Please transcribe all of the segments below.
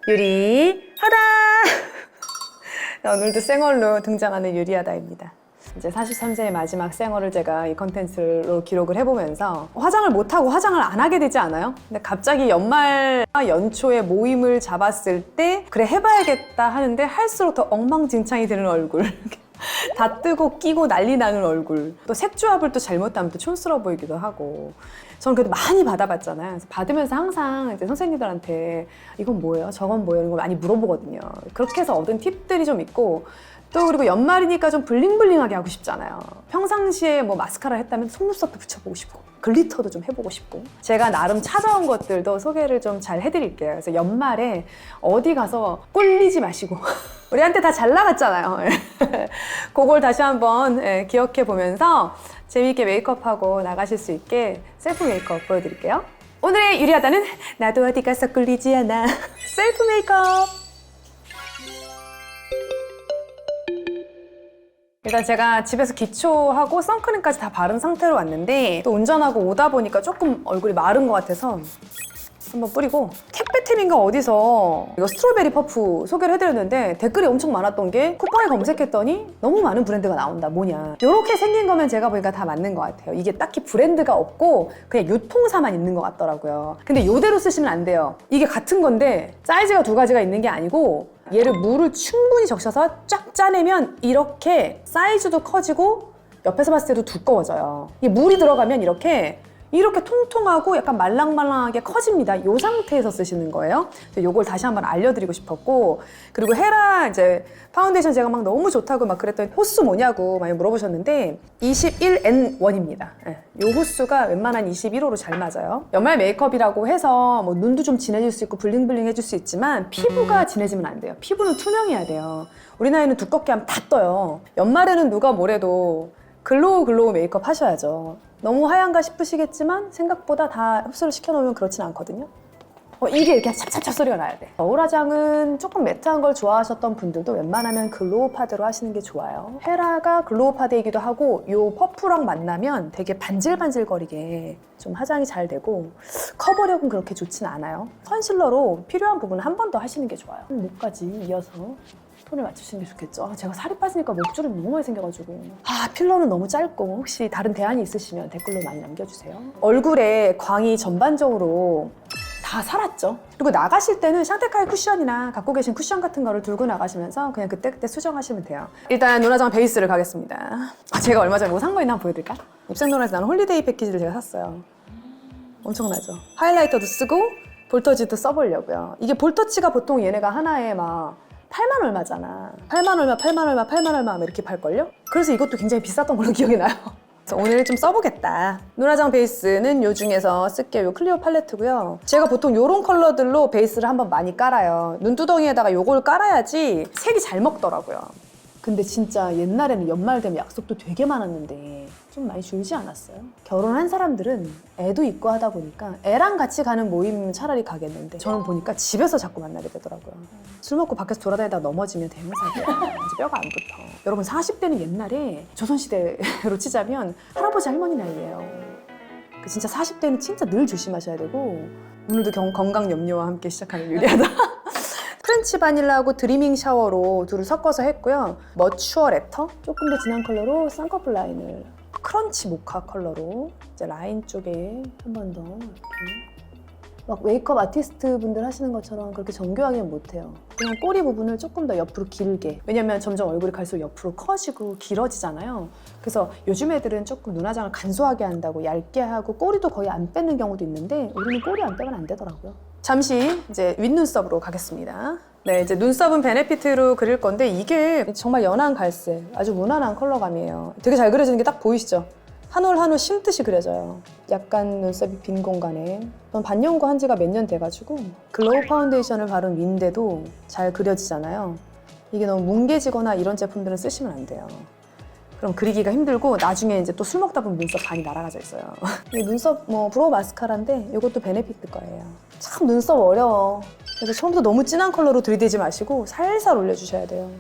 유리하다. 오늘도 생얼로 등장하는 유리하다입니다. 이제 43세의 마지막 생얼을 제가 이 컨텐츠로 기록을 해보면서 화장을 못하고 화장을 안 하게 되지 않아요? 근데 갑자기 연말 연초에 모임을 잡았을 때 그래 해봐야겠다 하는데 할수록 더 엉망진창이 되는 얼굴. 다 뜨고 끼고 난리 나는 얼굴. 또 색조합을 또 잘못하면 또 촌스러워 보이기도 하고. 저는 그래도 많이 받아봤잖아요. 그래서 받으면서 항상 이제 선생님들한테 이건 뭐예요? 저건 뭐예요? 이런 거 많이 물어보거든요. 그렇게 해서 얻은 팁들이 좀 있고, 또 그리고 연말이니까 좀 블링블링하게 하고 싶잖아요. 평상시에 뭐 마스카라 했다면 속눈썹도 붙여보고 싶고 글리터도 좀 해보고 싶고, 제가 나름 찾아온 것들도 소개를 좀 잘 해드릴게요. 그래서 연말에 어디 가서 꿀리지 마시고 우리한테 다 잘 나갔잖아요. 그걸 다시 한번 기억해 보면서 재미있게 메이크업하고 나가실 수 있게 셀프 메이크업 보여드릴게요. 오늘의 유리하다는 나도 어디 가서 꿀리지 않아 셀프 메이크업. 일단 제가 집에서 기초하고 선크림까지 다 바른 상태로 왔는데, 또 운전하고 오다 보니까 조금 얼굴이 마른 것 같아서 한번 뿌리고, 택배팀인가 어디서 이거 스트로베리 퍼프 소개를 해드렸는데 댓글이 엄청 많았던 게, 쿠팡에 검색했더니 너무 많은 브랜드가 나온다, 뭐냐. 이렇게 생긴 거면 제가 보니까 다 맞는 것 같아요. 이게 딱히 브랜드가 없고 그냥 유통사만 있는 것 같더라고요. 근데 이대로 쓰시면 안 돼요. 이게 같은 건데 사이즈가 두 가지가 있는 게 아니고, 얘를 물을 충분히 적셔서 쫙 짜내면 이렇게 사이즈도 커지고 옆에서 봤을 때도 두꺼워져요. 이게 물이 들어가면 이렇게 통통하고 약간 말랑말랑하게 커집니다. 이 상태에서 쓰시는 거예요. 요걸 다시 한번 알려드리고 싶었고, 그리고 헤라 이제 파운데이션 제가 막 너무 좋다고 막 그랬더니 호수 뭐냐고 많이 물어보셨는데 21N1입니다. 요 호수가 웬만한 21호로 잘 맞아요. 연말 메이크업이라고 해서 뭐 눈도 좀 진해질 수 있고 블링블링 해줄 수 있지만 피부가 진해지면 안 돼요. 피부는 투명해야 돼요. 우리 나이는 두껍게 하면 다 떠요. 연말에는 누가 뭐래도 글로우 메이크업 하셔야죠. 너무 하얀가 싶으시겠지만 생각보다 다 흡수를 시켜놓으면 그렇진 않거든요. 이게 이렇게 찹찹찹 소리가 나야 돼. 겨울 화장은 조금 매트한 걸 좋아하셨던 분들도 웬만하면 글로우 파드로 하시는 게 좋아요. 헤라가 글로우 파드이기도 하고, 요 퍼프랑 만나면 되게 반질반질거리게 좀 화장이 잘 되고, 커버력은 그렇게 좋진 않아요. 컨실러로 필요한 부분은 한 번 더 하시는 게 좋아요. 목까지 이어서 톤을 맞추시는 게 좋겠죠. 제가 살이 빠지니까 목줄이 너무 많이 생겨가지고. 필러는 너무 짧고, 혹시 다른 대안이 있으시면 댓글로 많이 남겨주세요. 얼굴에 광이 전반적으로 다 살았죠. 그리고 나가실 때는 샹테카이 쿠션이나 갖고 계신 쿠션 같은 거를 들고 나가시면서 그냥 그때그때 수정하시면 돼요. 일단 눈화장 베이스를 가겠습니다. 제가 얼마 전에 뭐 산 거 있나 한번 보여드릴까? 입생로라에서 나는 홀리데이 패키지를 제가 샀어요. 엄청나죠? 하이라이터도 쓰고 볼터치도 써보려고요. 이게 볼터치가 보통 얘네가 하나에 막 8만 얼마잖아. 8만 얼마 이렇게 팔걸요? 그래서 이것도 굉장히 비쌌던 걸로 기억이 나요. 그래서 오늘 좀 써보겠다. 눈화장 베이스는 요 중에서 쓸게요. 요 클리오 팔레트고요. 제가 보통 요런 컬러들로 베이스를 한번 많이 깔아요. 눈두덩이에다가 요걸 깔아야지 색이 잘 먹더라고요. 근데 진짜 옛날에는 연말 되면 약속도 되게 많았는데 좀 많이 줄지 않았어요? 결혼한 사람들은 애도 있고 하다 보니까 애랑 같이 가는 모임 차라리 가겠는데, 저는 보니까 집에서 자꾸 만나게 되더라고요. 술 먹고 밖에서 돌아다니다가 넘어지면 대형사고야. 이제 뼈가 안 붙어. 여러분 40대는 옛날에 조선시대로 치자면 할아버지 할머니 나이예요. 진짜 40대는 진짜 늘 조심하셔야 되고, 오늘도 건강 염려와 함께 시작하는 유리하다. 프렌치 바닐라하고 드리밍 샤워로 둘을 섞어서 했고요. 머추어 랩터, 조금 더 진한 컬러로 쌍꺼풀 라인을, 크런치 모카 컬러로 이제 라인 쪽에 한 번 더 이렇게. 막 메이크업 아티스트 분들 하시는 것처럼 그렇게 정교하게는 못해요. 그냥 꼬리 부분을 조금 더 옆으로 길게. 왜냐면 점점 얼굴이 갈수록 옆으로 커지고 길어지잖아요. 그래서 요즘 애들은 조금 눈화장을 간소하게 한다고 얇게 하고 꼬리도 거의 안 빼는 경우도 있는데, 우리는 꼬리 안 빼면 안 되더라고요. 잠시 이제 윗눈썹으로 가겠습니다. 네, 이제 눈썹은 베네피트로 그릴 건데, 이게 정말 연한 갈색, 아주 무난한 컬러감이에요. 되게 잘 그려지는 게 딱 보이시죠? 한 올 한 올 심듯이 그려져요. 약간 눈썹이 빈 공간에. 전 반영구 한 지가 몇 년 돼가지고 글로우 파운데이션을 바른 위인데도 잘 그려지잖아요. 이게 너무 뭉개지거나 이런 제품들은 쓰시면 안 돼요. 그럼 그리기가 힘들고 나중에 이제 또 술 먹다 보면 눈썹 반이 날아가져 있어요. 이 눈썹 브로우 마스카라인데 이것도 베네피트 거예요. 참 눈썹 어려워. 그래서 처음부터 너무 진한 컬러로 들이대지 마시고 살살 올려주셔야 돼요.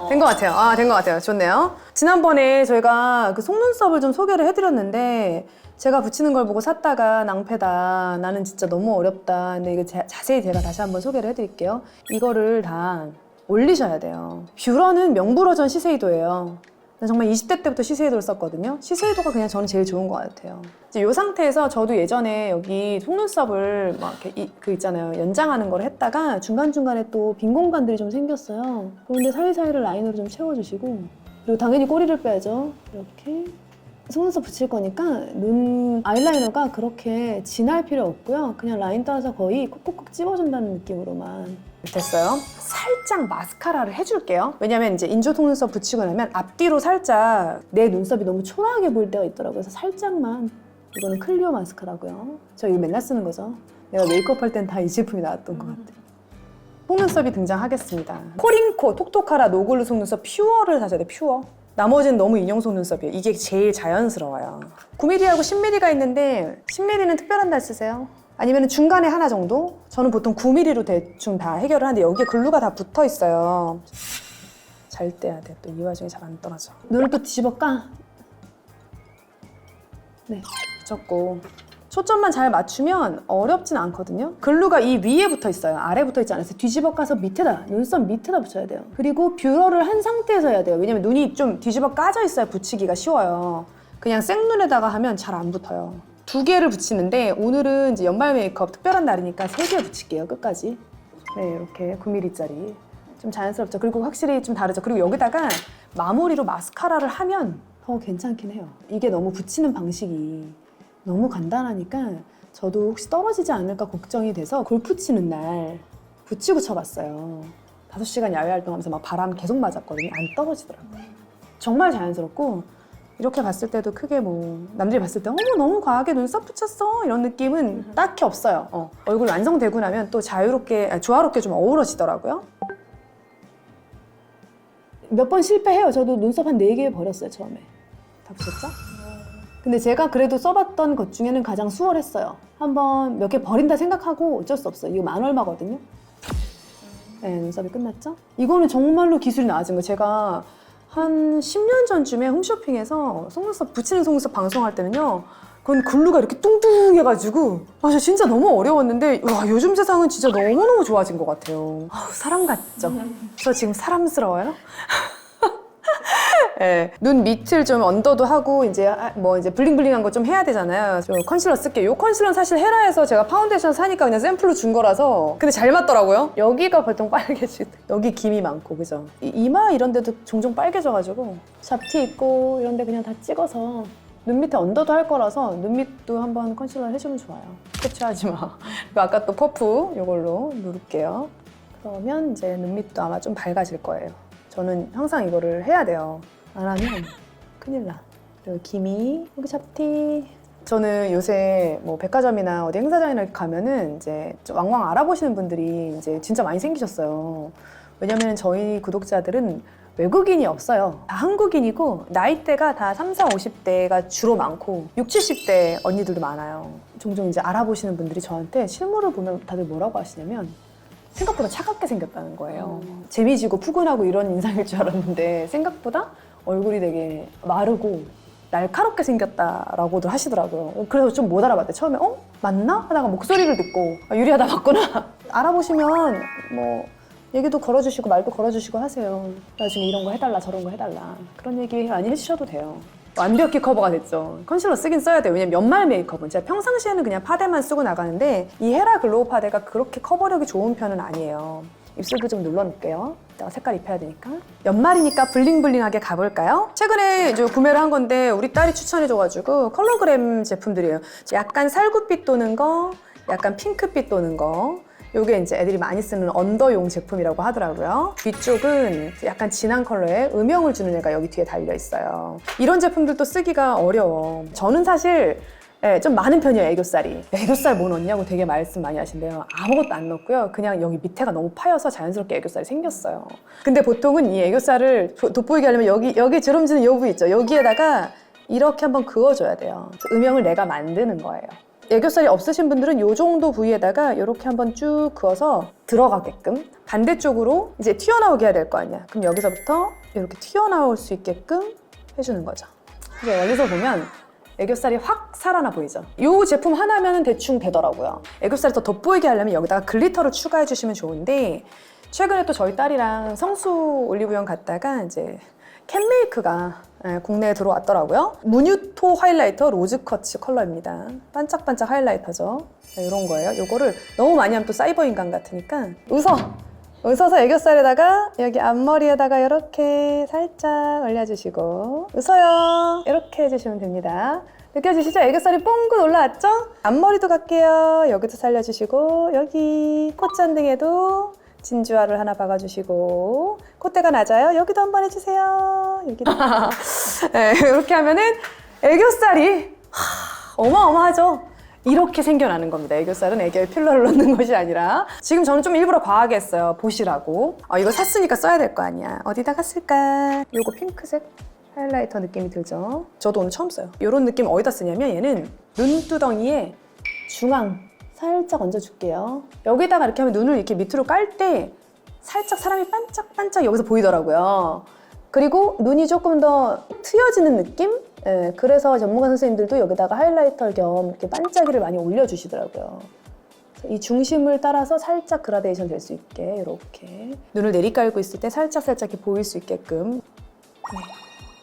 된 것 같아요. 된 것 같아요. 좋네요. 지난번에 저희가 그 속눈썹을 좀 소개를 해드렸는데, 제가 붙이는 걸 보고 샀다가 낭패다. 나는 진짜 너무 어렵다. 근데 이거 자세히 제가 다시 한번 소개를 해드릴게요. 이거를 다 올리셔야 돼요. 뷰러는 명불허전 시세이도예요. 정말 20대 때부터 시세이도를 썼거든요. 시세이도가 그냥 저는 제일 좋은 것 같아요. 이제 이 상태에서 저도 예전에 여기 속눈썹을 막 이렇게 그 있잖아요. 연장하는 걸 했다가 중간중간에 또 빈 공간들이 좀 생겼어요. 그런데 사이사이를 라인으로 좀 채워주시고, 그리고 당연히 꼬리를 빼야죠. 이렇게. 속눈썹 붙일 거니까 눈 아이라이너가 그렇게 진할 필요 없고요. 그냥 라인 따라서 거의 콕콕콕 찝어준다는 느낌으로만. 됐어요. 살짝 마스카라를 해줄게요. 왜냐면 이제 인조 속눈썹 붙이고 나면 앞뒤로 살짝 내 눈썹이 너무 초라하게 보일 때가 있더라고요. 그래서 살짝만. 이거는 클리오 마스카라고요. 저 이거 맨날 쓰는 거죠. 내가 메이크업 할 땐 다 이 제품이 나왔던 것 같아요. 속눈썹이 등장하겠습니다. 코링코 톡톡하라 노글루 속눈썹 퓨어를 사셔야 돼요. 퓨어. 나머지는 너무 인형 속눈썹이에요. 이게 제일 자연스러워요. 9mm하고 10mm가 있는데 10mm는 특별한 날 쓰세요. 아니면 중간에 하나 정도? 저는 보통 9mm로 대충 다 해결을 하는데 여기에 글루가 다 붙어 있어요. 잘 떼야 돼. 또 이 와중에 잘 안 떨어져. 눈을 또 뒤집어 까. 네, 붙였고. 초점만 잘 맞추면 어렵진 않거든요. 글루가 이 위에 붙어 있어요. 아래 붙어 있지 않아서 뒤집어 까서 밑에다, 눈썹 밑에다 붙여야 돼요. 그리고 뷰러를 한 상태에서 해야 돼요. 왜냐면 눈이 좀 뒤집어 까져 있어야 붙이기가 쉬워요. 그냥 생눈에다가 하면 잘 안 붙어요. 2개를 붙이는데 오늘은 이제 연말 메이크업 특별한 날이니까 3개 붙일게요. 끝까지. 네, 이렇게 9mm짜리. 좀 자연스럽죠. 그리고 확실히 좀 다르죠. 그리고 여기다가 마무리로 마스카라를 하면 더 괜찮긴 해요. 이게 너무 붙이는 방식이 너무 간단하니까 저도 혹시 떨어지지 않을까 걱정이 돼서 골프 치는 날 붙이고 쳐봤어요. 5시간 야외 활동하면서 막 바람 계속 맞았거든요. 안 떨어지더라고요. 정말 자연스럽고 이렇게 봤을 때도 크게 뭐 남들이 봤을 때 어머 너무 과하게 눈썹 붙였어 이런 느낌은 딱히 없어요. 얼굴 완성되고 나면 또 조화롭게 좀 어우러지더라고요. 몇 번 실패해요. 저도 눈썹 한 4개 버렸어요. 처음에. 다 붙였죠? 근데 제가 그래도 써봤던 것 중에는 가장 수월했어요. 한번 몇 개 버린다 생각하고 어쩔 수 없어요. 이거 10,000얼마거든요. 네, 눈썹이 끝났죠? 이거는 정말로 기술이 나아진 거예요. 제가 한 10년 전쯤에 홈쇼핑에서 속눈썹 붙이는 속눈썹 방송할 때는요. 그건 글루가 이렇게 뚱뚱해가지고 저 진짜 너무 어려웠는데 와 요즘 세상은 진짜 너무너무 좋아진 것 같아요. 사람 같죠? 저 지금 사람스러워요? 네, 눈 밑을 좀 언더도 하고 이제 블링블링한 거 좀 해야 되잖아요. 저 컨실러 쓸게요. 이 컨실러는 사실 헤라에서 제가 파운데이션 사니까 그냥 샘플로 준 거라서 근데 잘 맞더라고요. 여기가 보통 빨개지고 여기 김이 많고 그죠? 이마 이런 데도 종종 빨개져가지고 잡티 있고 이런 데 그냥 다 찍어서 눈 밑에 언더도 할 거라서 눈 밑도 한번 컨실러 해주면 좋아요. 터치하지 마. 그리고 아까 또 퍼프 이걸로 누를게요. 그러면 이제 눈 밑도 아마 좀 밝아질 거예요. 저는 항상 이거를 해야 돼요. 안 하면 큰일 나. 그리고 기미, 여기 잡티. 저는 요새 뭐 백화점이나 어디 행사장이나 이렇게 가면은 이제 좀 왕왕 알아보시는 분들이 이제 진짜 많이 생기셨어요. 왜냐면 저희 구독자들은 외국인이 없어요. 다 한국인이고 나이대가 다 30, 40대가 주로 많고 60, 70대 언니들도 많아요. 종종 이제 알아보시는 분들이 저한테 실물을 보면 다들 뭐라고 하시냐면 생각보다 차갑게 생겼다는 거예요. 재미지고 푸근하고 이런 인상일 줄 알았는데 생각보다 얼굴이 되게 마르고 날카롭게 생겼다라고들 하시더라고요. 그래서 좀 못 알아봤대. 처음에 맞나? 하다가 목소리를 듣고 유리하다 맞구나. 알아보시면 뭐 얘기도 걸어주시고 말도 걸어주시고 하세요. 나중에 이런 거 해달라 저런 거 해달라 그런 얘기 많이 해주셔도 돼요. 완벽히 커버가 됐죠. 컨실러 쓰긴 써야 돼요. 왜냐면 연말 메이크업은 제가 평상시에는 그냥 파데만 쓰고 나가는데 이 헤라 글로우 파데가 그렇게 커버력이 좋은 편은 아니에요. 입술도 좀 눌러놓을게요. 이따가 색깔 입혀야 되니까. 연말이니까 블링블링하게 가볼까요? 최근에 이제 구매를 한 건데 우리 딸이 추천해줘가지고 컬러그램 제품들이에요. 약간 살구빛 도는 거, 약간 핑크빛 도는 거. 요게 이제 애들이 많이 쓰는 언더용 제품이라고 하더라고요. 뒤쪽은 약간 진한 컬러에 음영을 주는 애가 여기 뒤에 달려 있어요. 이런 제품들도 쓰기가 어려워. 저는 사실 좀 많은 편이에요, 애교살이. 애교살 뭐 넣냐고 되게 말씀 많이 하신대요. 아무것도 안 넣었고요. 그냥 여기 밑에가 너무 파여서 자연스럽게 애교살이 생겼어요. 근데 보통은 이 애교살을 돋보이게 하려면 여기 주름지는 요 부위 있죠. 여기에다가 이렇게 한번 그어줘야 돼요. 음영을 내가 만드는 거예요. 애교살이 없으신 분들은 이 정도 부위에다가 이렇게 한번 쭉 그어서 들어가게끔 반대쪽으로 이제 튀어나오게 해야 될 거 아니야. 그럼 여기서부터 이렇게 튀어나올 수 있게끔 해주는 거죠. 이제 여기서 보면 애교살이 확 살아나 보이죠? 이 제품 하나면 대충 되더라고요. 애교살이 더 돋보이게 하려면 여기다가 글리터를 추가해 주시면 좋은데 최근에 또 저희 딸이랑 성수 올리브영 갔다가 이제 캔메이크가 국내에 들어왔더라고요. 무뉴토 하이라이터 로즈커츠 컬러입니다. 반짝반짝 하이라이터죠. 이런 거예요. 이거를 너무 많이 하면 또 사이버 인간 같으니까 웃어서 애교살에다가 여기 앞머리에다가 이렇게 살짝 올려주시고 웃어요. 이렇게 해주시면 됩니다. 느껴지시죠? 애교살이 뽕긋 올라왔죠? 앞머리도 갈게요. 여기도 살려주시고 여기 콧잔등에도 진주화를 하나 박아주시고 콧대가 낮아요. 여기도 한번 해주세요. 여기도. 네, 이렇게 하면은 애교살이 어마어마하죠? 이렇게 생겨나는 겁니다. 애교살은 애교에 필러를 넣는 것이 아니라 지금 저는 좀 일부러 과하게 했어요. 보시라고. 이거 샀으니까 써야 될 거 아니야. 어디다가 쓸까? 요거 핑크색 하이라이터 느낌이 들죠? 저도 오늘 처음 써요. 이런 느낌 어디다 쓰냐면 얘는 눈두덩이에 중앙 살짝 얹어줄게요. 여기다가 이렇게 하면 눈을 이렇게 밑으로 깔 때 살짝 사람이 반짝반짝 여기서 보이더라고요. 그리고 눈이 조금 더 트여지는 느낌? 네, 그래서 전문가 선생님들도 여기다가 하이라이터 겸 이렇게 반짝이를 많이 올려주시더라고요. 이 중심을 따라서 살짝 그라데이션 될 수 있게 이렇게 눈을 내리깔고 있을 때 살짝 이렇게 보일 수 있게끔. 네,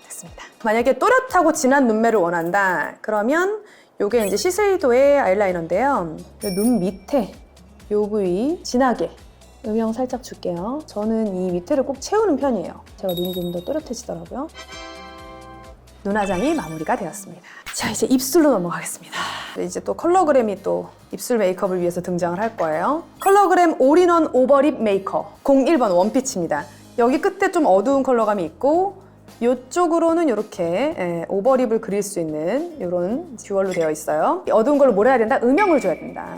됐습니다. 만약에 또렷하고 진한 눈매를 원한다 그러면 이게 이제 시세이도의 아이라이너인데요. 눈 밑에 요 부위 진하게 음영 살짝 줄게요. 저는 이 밑에를 꼭 채우는 편이에요. 제가 눈이 좀 더 또렷해지더라고요. 눈화장이 마무리가 되었습니다. 자, 이제 입술로 넘어가겠습니다. 이제 또 컬러그램이 또 입술 메이크업을 위해서 등장을 할 거예요. 컬러그램 올인원 오버립 메이크업 01번 원피치입니다. 여기 끝에 좀 어두운 컬러감이 있고 이쪽으로는 이렇게 오버립을 그릴 수 있는 이런 듀얼로 되어 있어요. 어두운 걸로 뭘 해야 된다? 음영을 줘야 된다.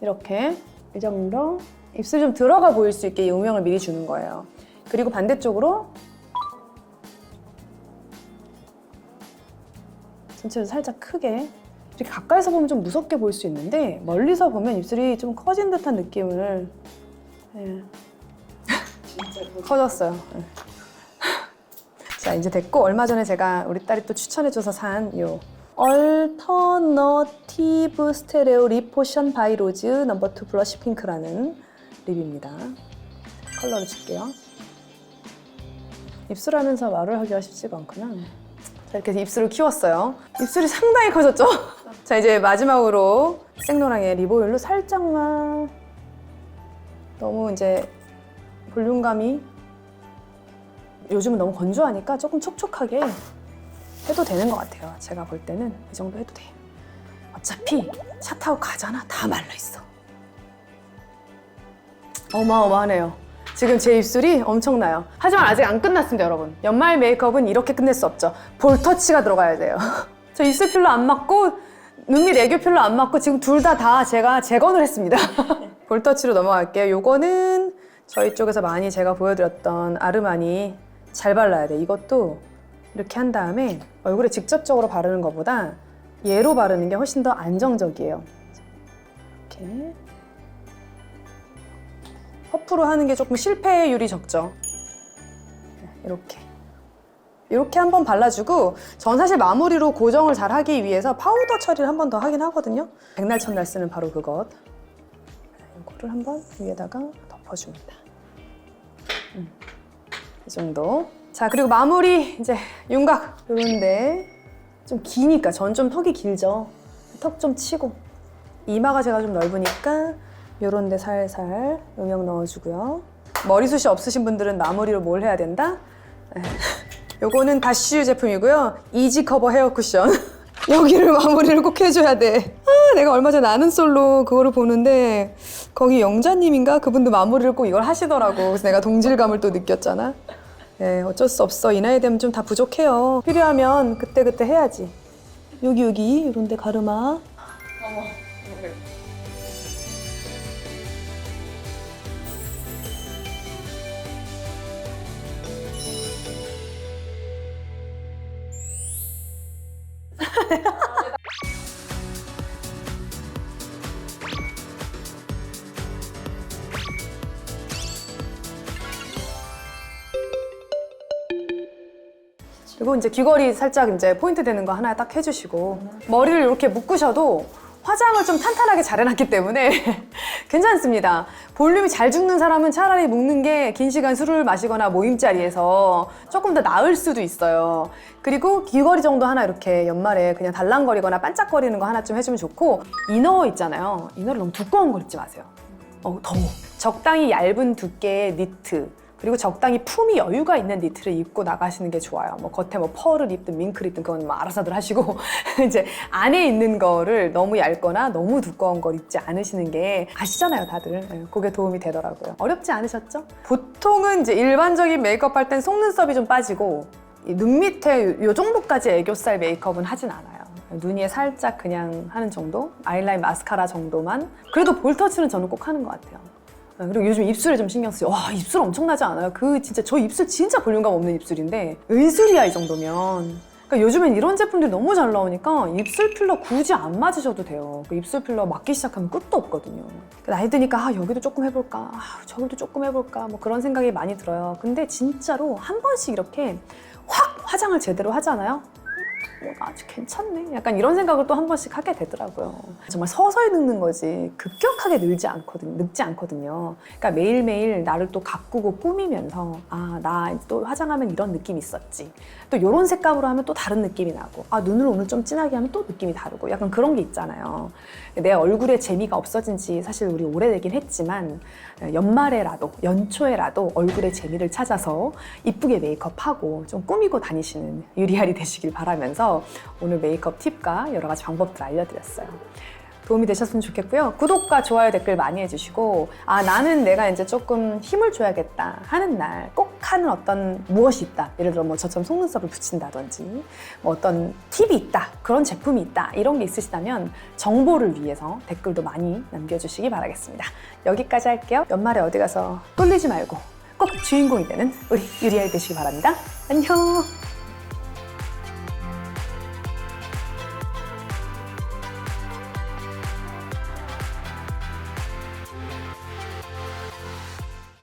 이렇게 이 정도 입술이 좀 들어가 보일 수 있게 이 음영을 미리 주는 거예요. 그리고 반대쪽으로 전체를 살짝 크게 이렇게 가까이서 보면 좀 무섭게 보일 수 있는데 멀리서 보면 입술이 좀 커진 듯한 느낌을 진짜 커졌어요. 자, 이제 됐고 얼마 전에 제가 우리 딸이 또 추천해줘서 산 요 얼터너티브 스테레오 립 포션 바이 로즈 넘버 2 블러쉬 핑크라는 립입니다. 컬러를 줄게요. 입술 하면서 말을 하기가 쉽지가 않구나. 자, 이렇게 입술을 키웠어요. 입술이 상당히 커졌죠? 자, 이제 마지막으로 생로랑의 립 오일로 살짝만 너무 이제 볼륨감이 요즘은 너무 건조하니까 조금 촉촉하게 해도 되는 것 같아요. 제가 볼 때는 이 정도 해도 돼요. 어차피 차 타고 가잖아. 다 말라있어. 어마어마하네요. 지금 제 입술이 엄청나요. 하지만 아직 안 끝났습니다, 여러분. 연말 메이크업은 이렇게 끝낼 수 없죠. 볼터치가 들어가야 돼요. 저 입술 필러 안 맞고 눈 밑 애교 필러 안 맞고 지금 둘 다 제가 재건을 했습니다. 볼터치로 넘어갈게요. 요거는 저희 쪽에서 많이 제가 보여드렸던 아르마니 잘 발라야 돼. 이것도 이렇게 한 다음에 얼굴에 직접적으로 바르는 것보다 얘로 바르는 게 훨씬 더 안정적이에요. 이렇게 퍼프로 하는 게 조금 실패율이 적죠. 이렇게 한번 발라주고 전 사실 마무리로 고정을 잘 하기 위해서 파우더 처리를 한 번 더 하긴 하거든요. 백날 첫날 쓰는 바로 그것. 이거를 한번 위에다가 덮어줍니다. 이 정도. 자, 그리고 마무리 이제 윤곽 요런데 좀 기니까 전 좀 턱이 길죠. 턱 좀 치고 이마가 제가 좀 넓으니까 요런데 살살 음영 넣어주고요. 머리숱이 없으신 분들은 마무리로 뭘 해야 된다? 요거는 다쉬 제품이고요. 이지 커버 헤어 쿠션. 여기를 마무리를 꼭 해줘야 돼. 내가 얼마 전에 아는 솔로 그거를 보는데 거기 영자님인가? 그분도 마무리를 꼭 이걸 하시더라고. 그래서 내가 동질감을 또 느꼈잖아. 네, 어쩔 수 없어. 이 나이 되면 좀 다 부족해요. 필요하면 그때그때 해야지. 여기 이런 데 가르마. 그리고 이제 귀걸이 살짝 이제 포인트 되는 거 하나 딱 해주시고 머리를 이렇게 묶으셔도 화장을 좀 탄탄하게 잘 해놨기 때문에 괜찮습니다. 볼륨이 잘 죽는 사람은 차라리 묶는 게 긴 시간 술을 마시거나 모임 자리에서 조금 더 나을 수도 있어요. 그리고 귀걸이 정도 하나 이렇게 연말에 그냥 달랑거리거나 반짝거리는 거 하나 좀 해주면 좋고, 이너 있잖아요. 이너를 너무 두꺼운 걸 입지 마세요. 더워. 적당히 얇은 두께의 니트, 그리고 적당히 품이 여유가 있는 니트를 입고 나가시는 게 좋아요. 뭐 겉에 뭐 펄을 입든 밍크를 입든 그건 뭐 알아서들 하시고 이제 안에 있는 거를 너무 얇거나 너무 두꺼운 걸 입지 않으시는 게 아시잖아요, 다들. 네, 그게 도움이 되더라고요. 어렵지 않으셨죠? 보통은 이제 일반적인 메이크업 할 땐 속눈썹이 좀 빠지고 이 눈 밑에 요 정도까지 애교살 메이크업은 하진 않아요. 눈 위에 살짝 그냥 하는 정도? 아이라인 마스카라 정도만? 그래도 볼터치는 저는 꼭 하는 것 같아요. 그리고 요즘 입술에 좀 신경 쓰요. 와, 입술 엄청나지 않아요? 진짜 저 입술 진짜 볼륨감 없는 입술인데 의술이야, 이 정도면. 그러니까 요즘엔 이런 제품들이 너무 잘 나오니까 입술 필러 굳이 안 맞으셔도 돼요. 입술 필러 맞기 시작하면 끝도 없거든요. 나이 드니까 여기도 조금 해볼까, 저기도 조금 해볼까, 뭐 그런 생각이 많이 들어요. 근데 진짜로 한 번씩 이렇게 확 화장을 제대로 하잖아요. 아주 괜찮네. 약간 이런 생각을 또 한 번씩 하게 되더라고요. 정말 서서히 늙는 거지 급격하게 늙지 않거든요. 그러니까 매일매일 나를 또 가꾸고 꾸미면서 나 또 화장하면 이런 느낌이 있었지. 또 이런 색감으로 하면 또 다른 느낌이 나고, 눈을 오늘 좀 진하게 하면 또 느낌이 다르고, 약간 그런 게 있잖아요. 내 얼굴에 재미가 없어진 지 사실 우리 오래되긴 했지만 연말에라도 연초에라도 얼굴에 재미를 찾아서 이쁘게 메이크업하고 좀 꾸미고 다니시는 유리알이 되시길 바라면서 오늘 메이크업 팁과 여러 가지 방법들 알려드렸어요. 도움이 되셨으면 좋겠고요. 구독과 좋아요, 댓글 많이 해주시고, 나는 내가 이제 조금 힘을 줘야겠다 하는 날 꼭 하는 어떤 무엇이 있다. 예를 들어 뭐 저처럼 속눈썹을 붙인다든지 뭐 어떤 팁이 있다, 그런 제품이 있다, 이런 게 있으시다면 정보를 위해서 댓글도 많이 남겨주시기 바라겠습니다. 여기까지 할게요. 연말에 어디 가서 쫄리지 말고 꼭 주인공이 되는 우리 유리알 되시기 바랍니다. 안녕.